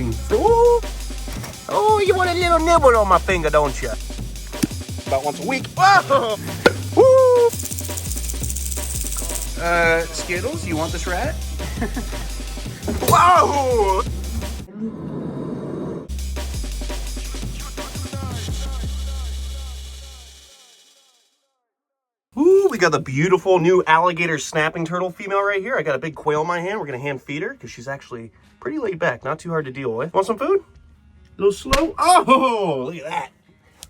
getting... Ooh. Oh, you want a little nibble on my finger, don't you? About once a week. Whoa! Woo! Skittles, you want this rat? Whoa! Ooh, we got the beautiful new alligator snapping turtle female right here. I got a big quail in my hand. We're gonna hand feed her because she's actually pretty laid back, not too hard to deal with. Want some food? A little slow? Oh, look at that.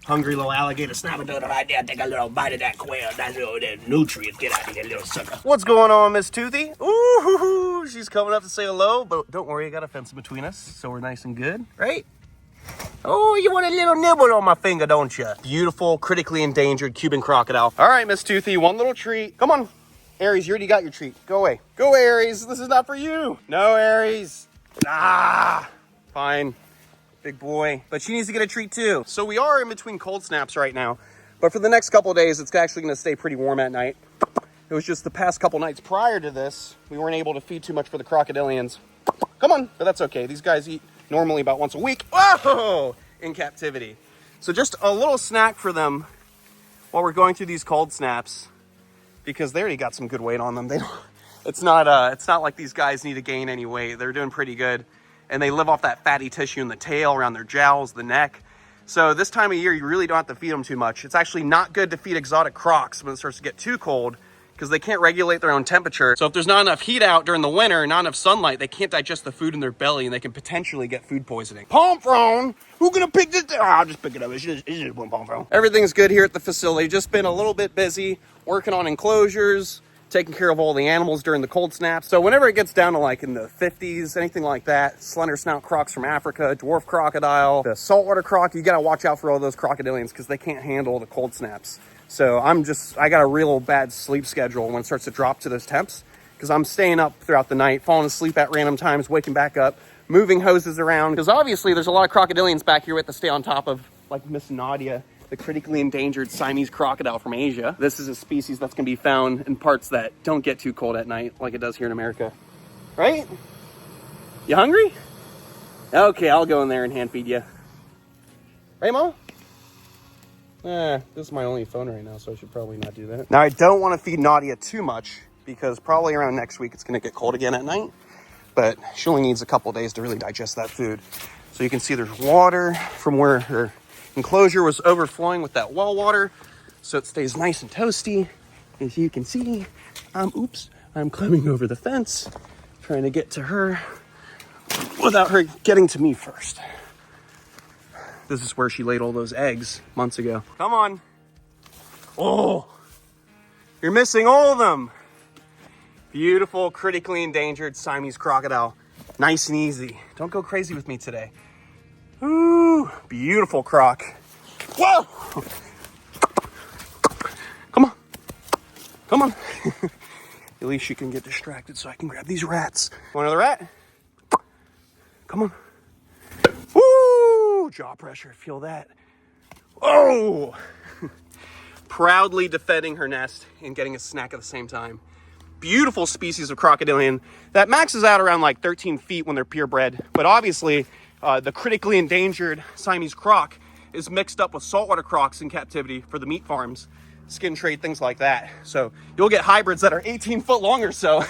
Hungry little alligator snapping turtle right there. Take a little bite of that quail. That's all that nutrients. Get out of here, little sucker. What's going on, Miss Toothy? Ooh, she's coming up to say hello, but don't worry, I got a fence in between us, so we're nice and good, right? Oh, you want a little nibble on my finger, don't you? Beautiful, critically endangered Cuban crocodile. All right, Miss Toothy, one little treat. Come on. Aries, you already got your treat. Go away. Go away, Aries. This is not for you. No, Aries. Ah, fine. Big boy. But she needs to get a treat too. So we are in between cold snaps right now. But for the next couple of days, it's actually going to stay pretty warm at night. It was just the past couple nights prior to this, we weren't able to feed too much for the crocodilians. Come on. But that's okay. These guys eat normally about once a week. Whoa! In captivity. So just a little snack for them while we're going through these cold snaps, because they already got some good weight on them. They don't, it's not like these guys need to gain any weight. They're doing pretty good. And they live off that fatty tissue in the tail, around their jowls, the neck. So this time of year, you really don't have to feed them too much. It's actually not good to feed exotic crocs when it starts to get too cold, because they can't regulate their own temperature. So if there's not enough heat out during the winter, not enough sunlight, they can't digest the food in their belly, and they can potentially get food poisoning. Palm frond, who's gonna pick this? I'll just pick it up. It's just one palm frond. Everything's good here at the facility. Just been a little bit busy working on enclosures, taking care of all the animals during the cold snaps. So whenever it gets down to like in the 50s, anything like that, slender snout crocs from Africa, dwarf crocodile, the saltwater croc, you gotta watch out for all those crocodilians because they can't handle the cold snaps. So I got a real bad sleep schedule when it starts to drop to those temps, because I'm staying up throughout the night, falling asleep at random times, waking back up, moving hoses around, because obviously there's a lot of crocodilians back here we have to stay on top of, like Miss Nadia, the critically endangered Siamese crocodile from Asia. This is a species that's gonna be found in parts that don't get too cold at night, like it does here in America. Right? You hungry? Okay, I'll go in there and hand feed you. Right, Mom? This is my only phone right now, so I should probably not do that. Now, I don't want to feed Nadia too much, because probably around next week it's gonna get cold again at night, but she only needs a couple days to really digest that food. So you can see there's water from where her enclosure was overflowing with that well water, so it stays nice and toasty. As you can see, I'm climbing over the fence, trying to get to her without her getting to me first. This is where she laid all those eggs months ago. Come on. Oh, you're missing all of them. Beautiful, critically endangered Siamese crocodile. Nice and easy. Don't go crazy with me today. Ooh, beautiful croc. Whoa! Come on. Come on. At least she can get distracted so I can grab these rats. Want another rat? Come on. Woo! Jaw pressure, feel that. Oh! Proudly defending her nest and getting a snack at the same time. Beautiful species of crocodilian that maxes out around like 13 feet when they're purebred, but obviously the critically endangered Siamese croc is mixed up with saltwater crocs in captivity for the meat farms, skin trade, things like that. So you'll get hybrids that are 18 foot long or so.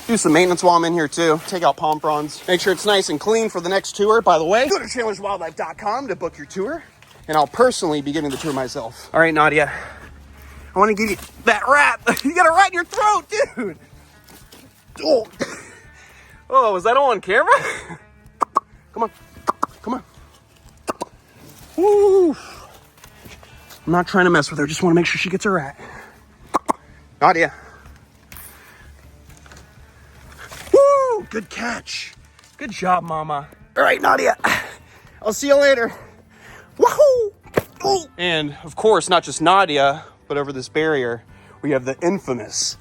Do some maintenance while I'm in here too. Take out palm fronds. Make sure it's nice and clean for the next tour. By the way, go to chandlerswildlife.com to book your tour, and I'll personally be giving the tour myself. All right, Nadia, I want to give you that rat. You got a rat in your throat, dude. Oh, was that all on camera? Come on, come on. Woo. I'm not trying to mess with her. Just want to make sure she gets her rat. Nadia. Woo, good catch. Good job, Mama. All right, Nadia. I'll see you later. Woohoo! Ooh. And of course, not just Nadia, but over this barrier, we have the infamous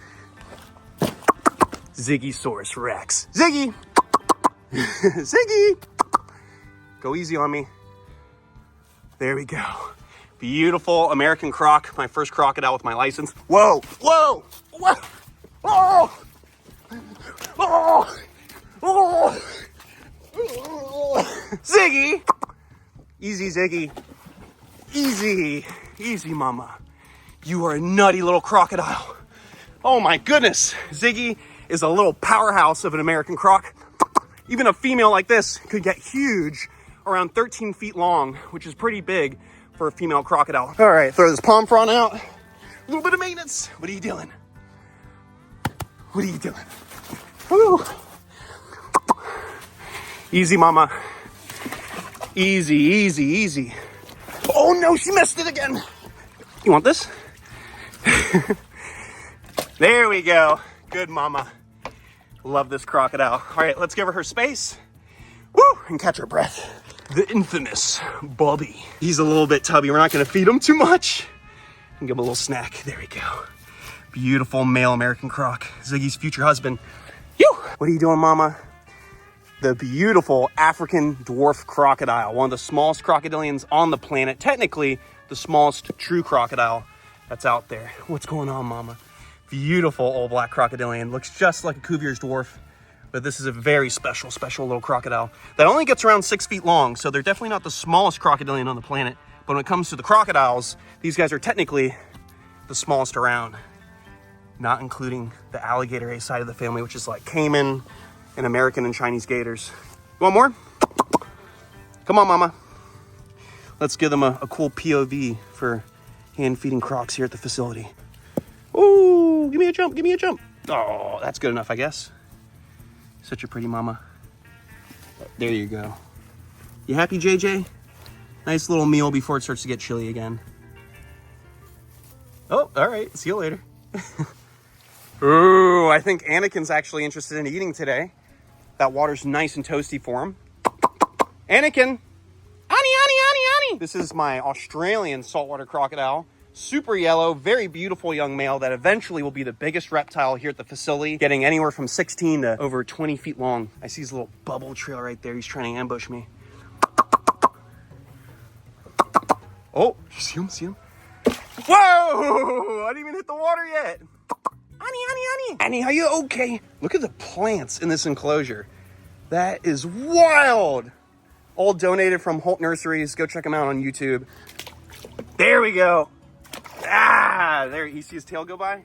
Ziggysaurus Rex. Ziggy! Ziggy! Go easy on me. There we go. Beautiful American croc, my first crocodile with my license. Whoa, whoa, whoa, oh, oh, oh, Ziggy! Easy, Ziggy. Easy. Easy, mama. You are a nutty little crocodile. Oh my goodness. Ziggy is a little powerhouse of an American croc. Even a female like this could get huge, around 13 feet long, which is pretty big for a female crocodile. All right, throw this palm frond out. A little bit of maintenance. What are you doing? What are you doing? Woo. Easy, mama. Easy, easy, easy. Oh no, she missed it again. You want this? There we go. Good mama. Love this crocodile. All right, let's give her space. Woo, and catch her breath. The infamous Bobby. He's a little bit tubby. We're not gonna feed him too much. And give him a little snack. There we go. Beautiful male American croc. Ziggy's future husband. Yoo! What are you doing, mama? The beautiful African dwarf crocodile. One of the smallest crocodilians on the planet. Technically, the smallest true crocodile that's out there. What's going on, mama? Beautiful old black crocodilian. Looks just like a Cuvier's dwarf, but this is a very special little crocodile that only gets around 6 feet long. So they're definitely not the smallest crocodilian on the planet. But when it comes to the crocodiles, these guys are technically the smallest around, not including the alligator A side of the family, which is like Cayman and American and Chinese gators. You want more? Come on, mama. Let's give them a cool POV for hand feeding crocs here at the facility. Ooh, give me a jump, give me a jump. Oh, that's good enough, I guess. Such a pretty mama. There you go. You happy, JJ? Nice little meal before it starts to get chilly again. Oh, all right, see you later. Ooh, I think Anakin's actually interested in eating today. That water's nice and toasty for him. Anakin! Annie! This is my Australian saltwater crocodile. Super yellow, very beautiful young male that eventually will be the biggest reptile here at the facility, getting anywhere from 16 to over 20 feet long. I see his little bubble trail right there. He's trying to ambush me. Oh, you see him? Whoa! I didn't even hit the water yet. Annie, are you okay? Look at the plants in this enclosure. That is wild. All donated from Holt Nurseries. Go check them out on YouTube. There we go. Ah, there, you see his tail go by?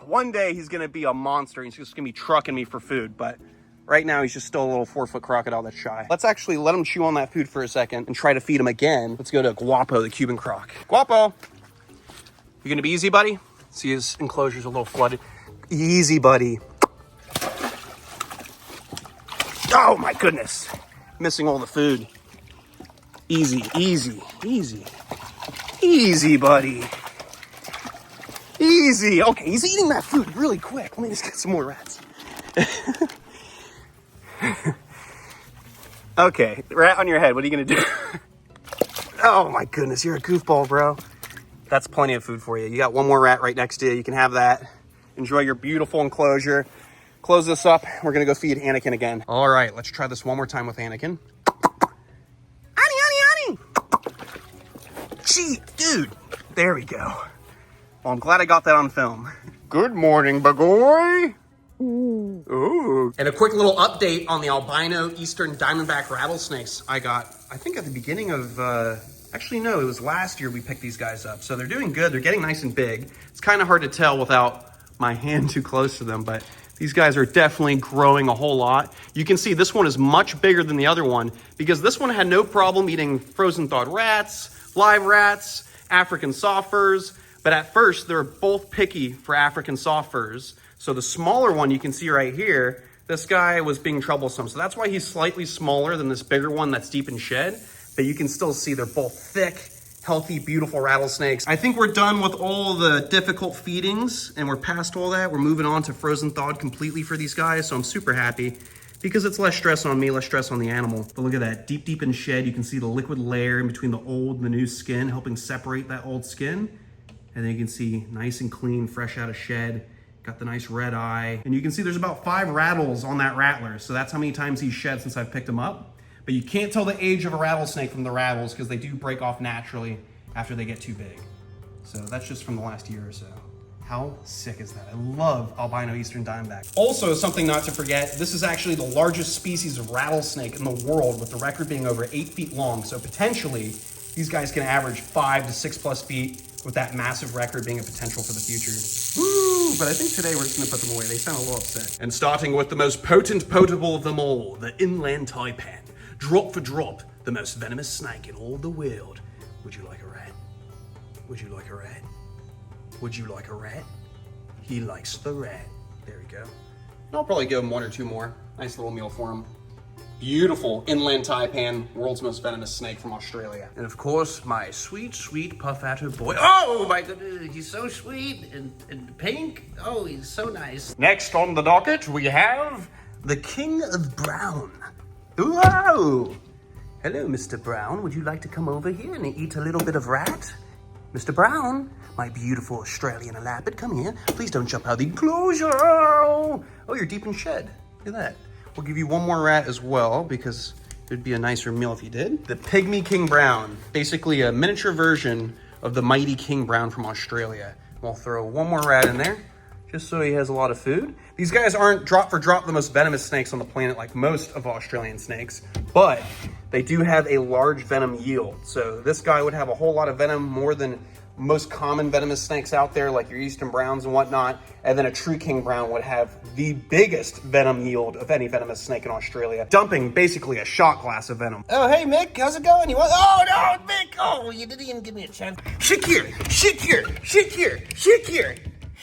One day he's gonna be a monster. He's just gonna be trucking me for food, but right now he's just still a little 4-foot crocodile that's shy. Let's actually let him chew on that food for a second and try to feed him again. Let's go to Guapo, the Cuban croc. Guapo, you gonna be easy, buddy? See, his enclosure's a little flooded. Easy, buddy. Oh my goodness. Missing all the food. Easy, easy, easy. Easy, buddy. Easy. Okay, he's eating that food really quick. Let me just get some more rats. Okay, rat on your head. What are you gonna do? Oh my goodness, you're a goofball, bro. That's plenty of food for you. You got one more rat right next to you. You can have that. Enjoy your beautiful enclosure. Close this up. We're gonna go feed Anakin again. All right, let's try this one more time with Anakin. Annie! Gee, dude. There we go. Well, I'm glad I got that on film. Good morning, bagoy. Ooh. And a quick little update on the albino eastern diamondback rattlesnakes I got, I think at the beginning of, actually no, it was last year we picked these guys up. So they're doing good. They're getting nice and big. It's kind of hard to tell without my hand too close to them, but these guys are definitely growing a whole lot. You can see this one is much bigger than the other one because this one had no problem eating frozen thawed rats, live rats, African soft furs. But at first, they're both picky for African soft furs. So the smaller one you can see right here, this guy was being troublesome. So that's why he's slightly smaller than this bigger one that's deep in shed. But you can still see they're both thick, healthy, beautiful rattlesnakes. I think we're done with all the difficult feedings and we're past all that. We're moving on to frozen thawed completely for these guys. So I'm super happy because it's less stress on me, less stress on the animal. But look at that, deep in shed. You can see the liquid layer in between the old and the new skin, helping separate that old skin. And then you can see nice and clean, fresh out of shed. Got the nice red eye. And you can see there's about 5 rattles on that rattler. So that's how many times he's shed since I've picked him up. But you can't tell the age of a rattlesnake from the rattles because they do break off naturally after they get too big. So that's just from the last year or so. How sick is that? I love albino eastern diamondback. Also, something not to forget, this is actually the largest species of rattlesnake in the world, with the record being over 8 feet long. So potentially, these guys can average 5 to 6+ feet, with that massive record being a potential for the future. Woo! But I think today we're just gonna put them away. They sound a little upset. And starting with the most potent potable of them all, the inland taipan. Drop for drop, the most venomous snake in all the world. Would you like a rat? Would you like a rat? Would you like a rat? He likes the rat. There we go. I'll probably give him 1 or 2 more. Nice little meal for him. Beautiful inland taipan, world's most venomous snake from Australia. And of course, my sweet, sweet puff-adder boy. Oh my goodness, he's so sweet and pink. Oh, he's so nice. Next on the docket, we have the King of Brown. Whoa! Hello, Mr. Brown. Would you like to come over here and eat a little bit of rat? Mr. Brown, my beautiful Australian elapid, come here. Please don't jump out of the enclosure. Oh, you're deep in shed. Look at that. We'll give you 1 more rat as well, because it'd be a nicer meal if you did. The Pygmy King Brown, basically a miniature version of the mighty King Brown from Australia. We'll throw 1 more rat in there, just so he has a lot of food. These guys aren't drop for drop the most venomous snakes on the planet like most of Australian snakes, but they do have a large venom yield. So this guy would have a whole lot of venom, more than most common venomous snakes out there, like your eastern browns and whatnot. And then a true King Brown would have the biggest venom yield of any venomous snake in Australia, dumping basically a shot glass of venom. Oh, hey, Mick, how's it going? You want? Oh, no, Mick. Oh, you didn't even give me a chance. Shit here, shit here, shit here, shit here.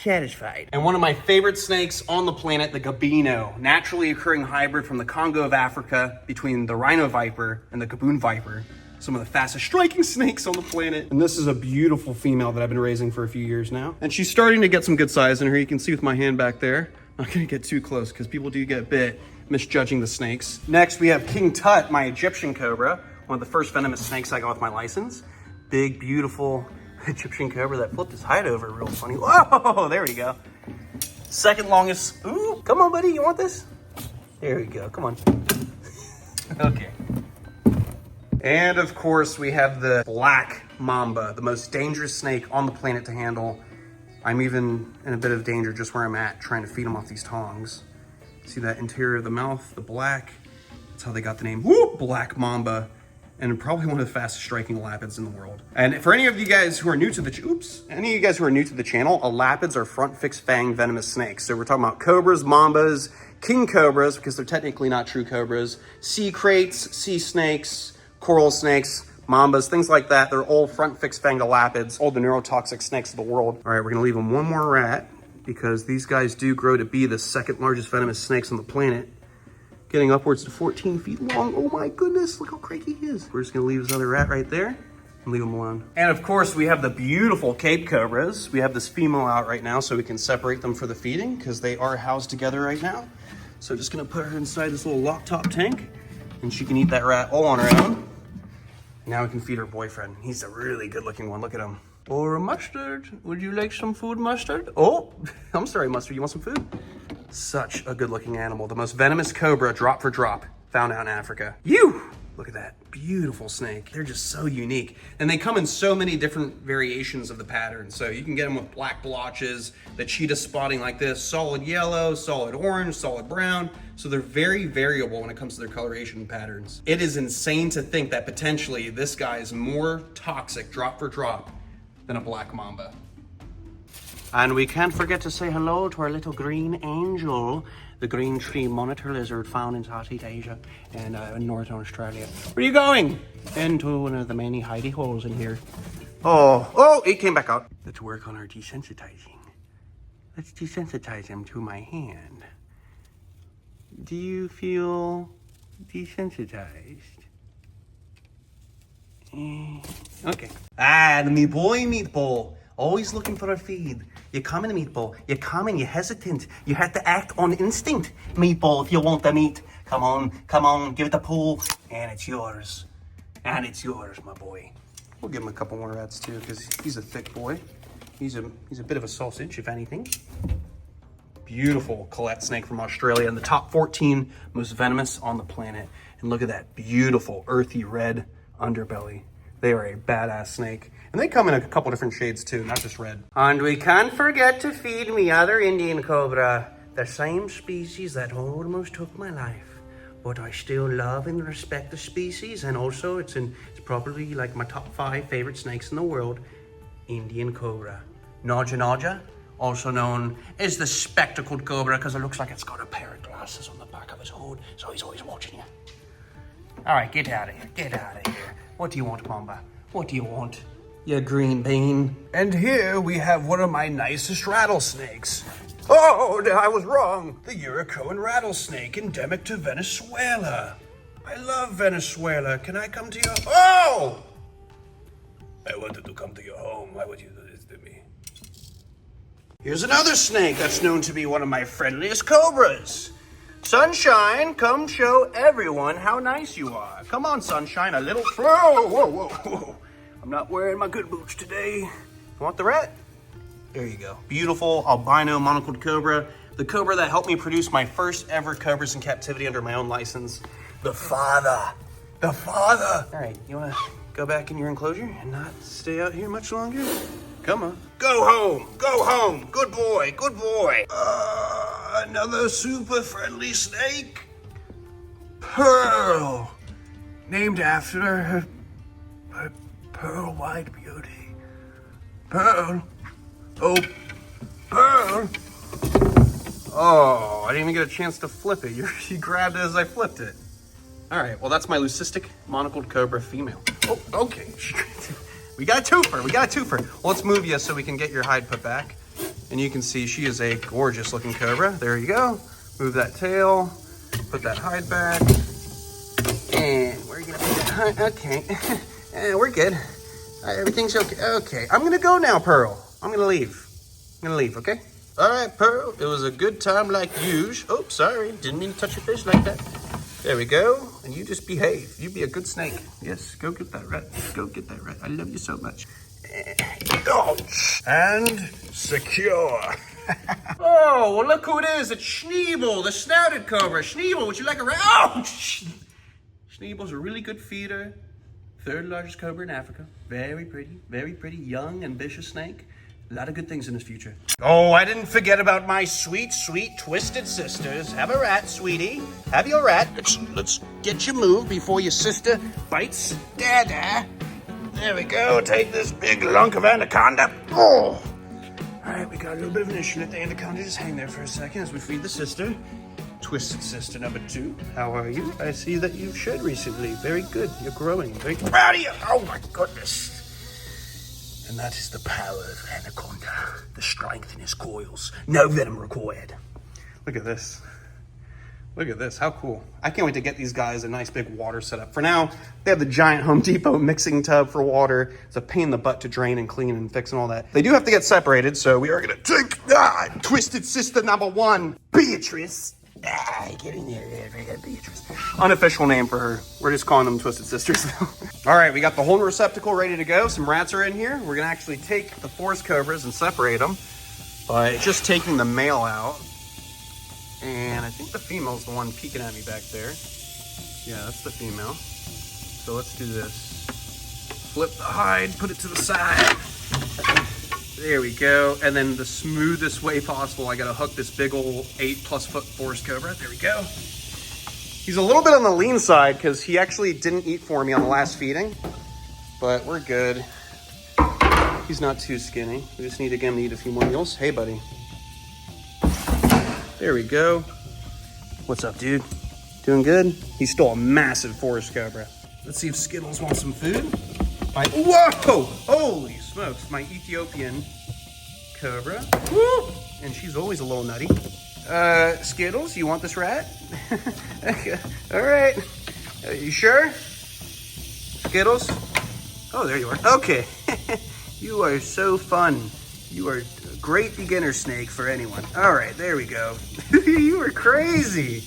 Satisfied. And one of my favorite snakes on the planet, the Albino, naturally occurring hybrid from the Congo of Africa between the rhino viper and the gaboon viper. Some of the fastest striking snakes on the planet. And this is a beautiful female that I've been raising for a few years now. And she's starting to get some good size in her. You can see with my hand back there. I'm not gonna get too close because people do get bit misjudging the snakes. Next, we have King Tut, my Egyptian cobra. One of the first venomous snakes I got with my license. Big, beautiful Egyptian cobra that flipped his hide over real funny. Whoa, there we go. Second longest. Ooh, come on, buddy, you want this? There we go, come on. Okay. And of course, we have the black mamba, the most dangerous snake on the planet to handle. I'm even in a bit of danger just where I'm at, trying to feed them off these tongs. See that interior of the mouth, the black? That's how they got the name, whoop, black mamba. And probably one of the fastest striking elapids in the world. And for any of you guys who are new to the, channel, elapids are front fixed fang venomous snakes. So we're talking about cobras, mambas, king cobras, because they're technically not true cobras, sea kraits, sea snakes, coral snakes, mambas, things like that. They're all front fixed fanged elapids, all the neurotoxic snakes of the world. All right, we're gonna leave them 1 more rat, because these guys do grow to be the 2nd largest venomous snakes on the planet, getting upwards to 14 feet long. Oh my goodness, look how cranky he is. We're just gonna leave this other rat right there and leave him alone. And of course, we have the beautiful Cape Cobras. We have this female out right now so we can separate them for the feeding, because they are housed together right now. So just gonna put her inside this little lock top tank, and she can eat that rat all on her own. Now we can feed her boyfriend. He's a really good looking one, look at him. Or Mustard, would you like some food, Mustard? Oh, I'm sorry, Mustard, you want some food? Such a good looking animal. The most venomous cobra, drop for drop, found out in Africa. Look at that, beautiful snake. They're just so unique. And they come in so many different variations of the pattern. So you can get them with black blotches, the cheetah spotting like this, solid yellow, solid orange, solid brown. So they're very variable when it comes to their coloration patterns. It is insane to think that potentially this guy is more toxic, drop for drop, than a black mamba. And we can't forget to say hello to our little green angel, the green tree monitor lizard found in Southeast Asia and in Northern Australia. Where are you going? Into one of the many hidey holes in here. Oh, it came back out. Let's work on our desensitizing. Let's desensitize him to my hand. Do you feel desensitized? Okay. The meatball. Always looking for a feed. You coming, meatball. You coming, you hesitant. You have to act on instinct, meatball, if you want the meat. Come on, give it a pull, and it's yours. And it's yours, my boy. We'll give him a couple more rats too, because he's a thick boy. He's a bit of a sausage, if anything. Beautiful Colette snake from Australia, in the top 14 most venomous on the planet. And look at that beautiful earthy red underbelly. They are a badass snake. And they come in a couple different shades too, not just red. And we can't forget to feed me other Indian cobra. The same species that almost took my life. But I still love and respect the species. And also it's probably like my top 5 favorite snakes in the world. Indian cobra. Naja naja, also known as the spectacled cobra because it looks like it's got a pair of glasses on the back of his hood. So he's always watching you. All right, get out of here. Get out of here. What do you want, Mamba? What do you want? You green bean. And here we have one of my nicest rattlesnakes. Oh, I was wrong. The Yuracoan rattlesnake, endemic to Venezuela. I love Venezuela. Can I come to your... Oh! I wanted to come to your home. Why would you do this to me? Here's another snake that's known to be one of my friendliest cobras. Sunshine, come show everyone how nice you are. Come on, Sunshine, a little... Whoa, whoa, whoa, whoa. I'm not wearing my good boots today. You want the rat? There you go. Beautiful albino monocled cobra. The cobra that helped me produce my first ever cobras in captivity under my own license. The father. The father. All right, you want to go back in your enclosure and not stay out here much longer? Come on. Go home. Go home. Good boy. Good boy. Another super friendly snake. Pearl. Named after her pearl white beauty. Pearl. Oh, Pearl. Oh, I didn't even get a chance to flip it. She grabbed it as I flipped it. All right, well, that's my leucistic monocled cobra female. Oh, okay. We got a twofer. We got a twofer. Well, let's move you so we can get your hide put back. And you can see she is a gorgeous looking cobra. There you go. Move that tail. Put that hide back. And we're gonna put that hide. Okay. We're good. Everything's okay. Okay. I'm gonna go now, Pearl. I'm gonna leave. Okay? All right, Pearl. It was a good time like usual. Oh, sorry. Didn't mean to touch your fish like that. There we go. And you just behave. You be a good snake. Yes, go get that rat. Go get that rat. I love you so much. And secure. Oh, well, look who it is. It's Schneebel, the snouted cobra. Schneebel, would you like a rat? Oh, Schneebel's a really good feeder. 3rd largest cobra in Africa. Very pretty, young, ambitious snake. A lot of good things in his future. Oh, I didn't forget about my sweet, sweet twisted sisters. Have a rat, sweetie. Have your rat. Let's get you moved before your sister bites Dada. There we go. Take this big lunk of Anaconda. Oh. All right, we got a little bit of an issue. Let the Anaconda just hang there for a second as we feed the sister. Twisted sister number 2. How are you? I see that you've shed recently. Very good. You're growing. Very proud of you. Oh my goodness. And that is the power of Anaconda. The strength in his coils. No venom required. Look at this. Look at this. How cool. I can't wait to get these guys a nice big water setup. For now, they have the giant Home Depot mixing tub for water. It's a pain in the butt to drain and clean and fix and all that. They do have to get separated, so we are going to take twisted sister number 1, Beatrice. Get in there, Beatrice. Unofficial name for her. We're just calling them Twisted Sisters now. All right, we got the whole receptacle ready to go. Some rats are in here. We're gonna actually take the forest cobras and separate them by just taking the male out. And I think the female's the one peeking at me back there. Yeah, that's the female. So let's do this. Flip the hide, put it to the side. There we go. And then the smoothest way possible, I gotta hook this big old 8+ foot forest cobra. There we go. He's a little bit on the lean side because he actually didn't eat for me on the last feeding, but we're good. He's not too skinny. We just need to get him to eat a few more meals. Hey, buddy. There we go. What's up, dude? Doing good? He's still a massive forest cobra. Let's see if Skittles wants some food. Whoa! Holy smokes, my Ethiopian cobra. Woo! And she's always a little nutty. Skittles, you want this rat? All right. You sure? Skittles? Oh, there you are. Okay. You are so fun. You are a great beginner snake for anyone. All right, there we go. You are crazy.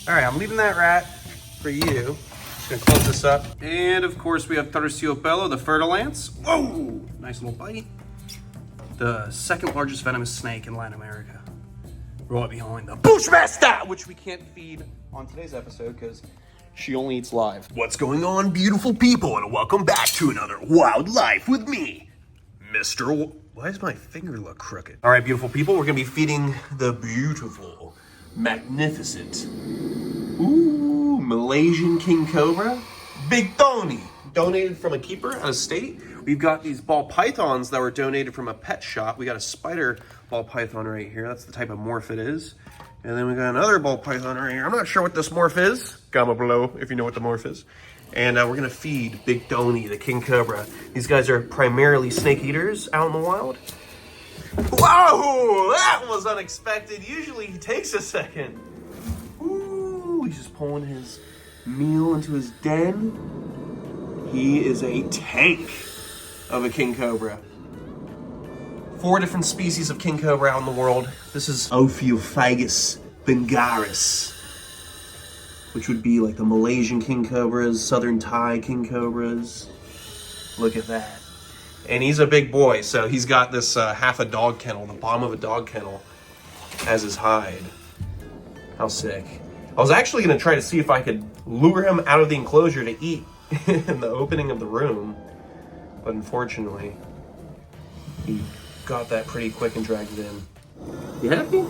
All right, I'm leaving that rat for you. Gonna close this up. And of course we have Terciopelo, the fertile ants. Whoa! Nice little bite. The 2nd largest venomous snake in Latin America. Right behind the Bushmaster, which we can't feed on today's episode because She only eats live. What's going on, beautiful people, and welcome back to another Wildlife with me, Mr. Why does my finger look crooked? All right, beautiful people, we're gonna be feeding the beautiful, magnificent, Malaysian king cobra, Big Tony, donated from a keeper out of state. We've got these ball pythons that were donated from a pet shop. We got a spider ball python right here. That's the type of morph it is. And then we got another ball python right here. I'm not sure what this morph is. Comment below if you know what the morph is. And we're gonna feed Big Tony, the king cobra. These guys are primarily snake eaters out in the wild. Whoa, that was unexpected. Usually he takes a second. Ooh, he's just pulling his meal into his den. He is a tank of a king cobra. 4 different species of king cobra out in the world. This is Ophiophagus bengaris, which would be like the Malaysian king cobras, southern Thai king cobras. Look at that. And he's a big boy, so he's got this half a dog kennel, the bottom of a dog kennel as his hide. How sick. I was actually gonna try to see if I could lure him out of the enclosure to eat in the opening of the room, but unfortunately, he got that pretty quick and dragged it in. You happy?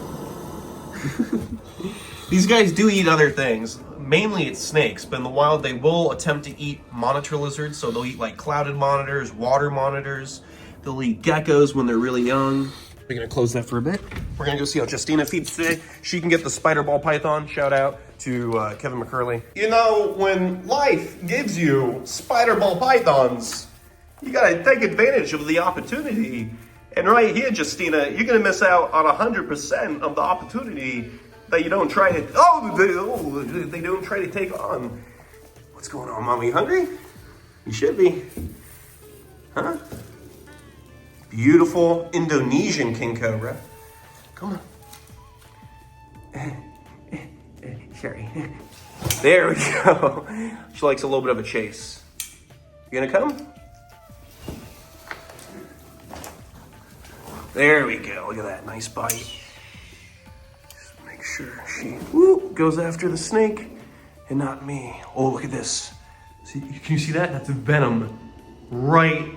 These guys do eat other things. Mainly it's snakes, but in the wild they will attempt to eat monitor lizards. So they'll eat like clouded monitors, water monitors. They'll eat geckos when they're really young. We're gonna close that for a bit. We're gonna go see how Justina feeds today. She can get the spider ball python. Shout out to Kevin McCurley. You know, when life gives you spider ball pythons, you gotta take advantage of the opportunity. And right here, Justina, you're gonna miss out on 100% of the opportunity that you don't try to, they don't try to take on. What's going on, Mom? Are you hungry? You should be. Huh? Beautiful Indonesian king cobra. Come on. Sorry. There we go. She likes a little bit of a chase. You gonna come? There we go. Look at that. Nice bite. Just make sure she goes after the snake and not me. Oh, look at this. See, can you see that? That's venom right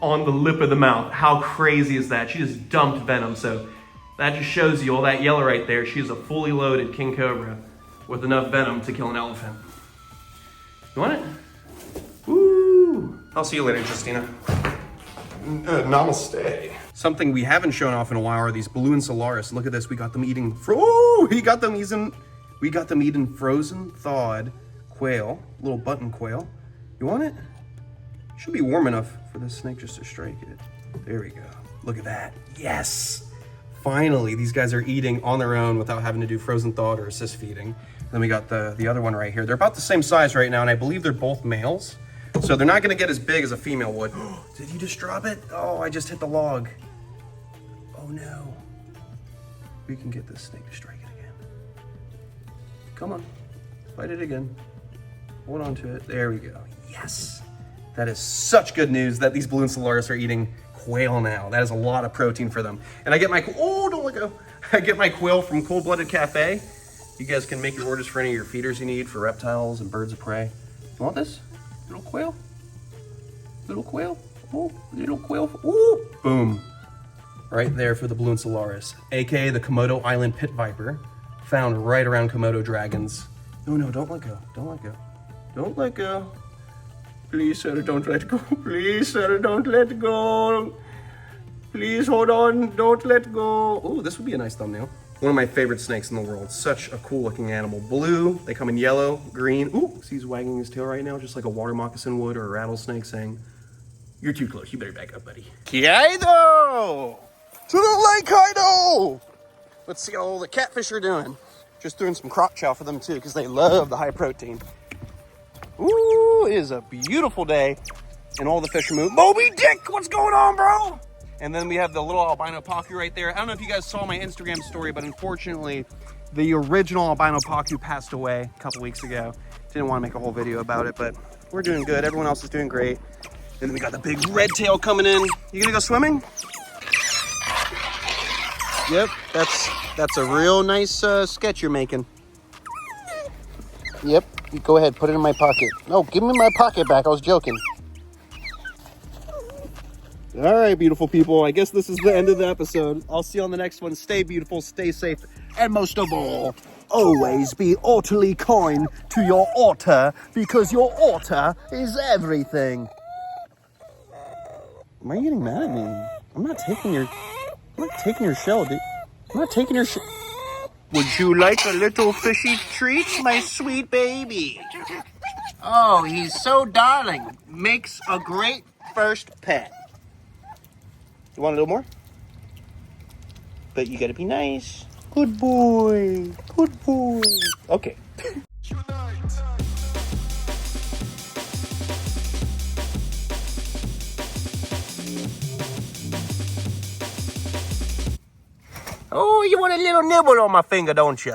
on the lip of the mouth. How crazy is that? She just dumped venom. So that just shows you all that yellow right there. She is a fully loaded king cobra with enough venom to kill an elephant. You want it? Woo! I'll see you later, Justina. Namaste. Something we haven't shown off in a while are these blue and Solaris. Look at this. We got them eating. We got them eating frozen, thawed quail, little button quail. You want it? Should be warm enough for this snake just to strike it. There we go. Look at that. Yes. Finally, these guys are eating on their own without having to do frozen thawed or assist feeding. Then we got the other one right here. They're about the same size right now, and I believe they're both males. So they're not gonna get as big as a female would. Did you just drop it? Oh, I just hit the log. Oh no. We can get this snake to strike it again. Come on, fight it again. Hold on to it, there we go. Yes. That is such good news that these blue and Solaris are eating quail now. That is a lot of protein for them. And I get my, don't let go. I get my quail from Cold Blooded Cafe. You guys can make your orders for any of your feeders you need for reptiles and birds of prey. You want this? Little quail? Little quail? Oh, little quail. Ooh, boom. Right there for the blue and Solaris, aka the Komodo Island pit viper, found right around Komodo dragons. No, don't let go. Don't let go. Don't let go. Please, sir, don't let go. Please, sir, don't let go. Please hold on. Don't let go. Oh, this would be a nice thumbnail. One of my favorite snakes in the world. Such a cool looking animal. Blue, they come in yellow, green. Ooh, see he's wagging his tail right now, just like a water moccasin would or a rattlesnake saying, "You're too close, you better back up, buddy." Kaido! To the lake, Kaido! Let's see how all the catfish are doing. Just throwing some croc chow for them too, because they love the high protein. Ooh, it is a beautiful day, and all the fish are moving. Moby Dick, what's going on, bro? And then we have the little albino pacu right there. I don't know if you guys saw my Instagram story, but unfortunately, the original albino pacu passed away a couple weeks ago. Didn't want to make a whole video about it, but we're doing good. Everyone else is doing great. And then we got the big red tail coming in. You gonna go swimming? Yep, that's a real nice sketch you're making. Yep. Go ahead, put it in my pocket. No, give me my pocket back. I was joking. All right, beautiful people. I guess this is the end of the episode. I'll see you on the next one. Stay beautiful, stay safe, and most of all, always be utterly kind to your otter, because your otter is everything. Why are you getting mad at me? I'm not taking your shell, dude. I'm not taking your shell. Would you like a little fishy treat, my sweet baby? Oh, he's so darling. Makes a great first pet. You want a little more? But you gotta be nice. Good boy. Good boy. Okay. Oh, you want a little nibble on my finger, don't you?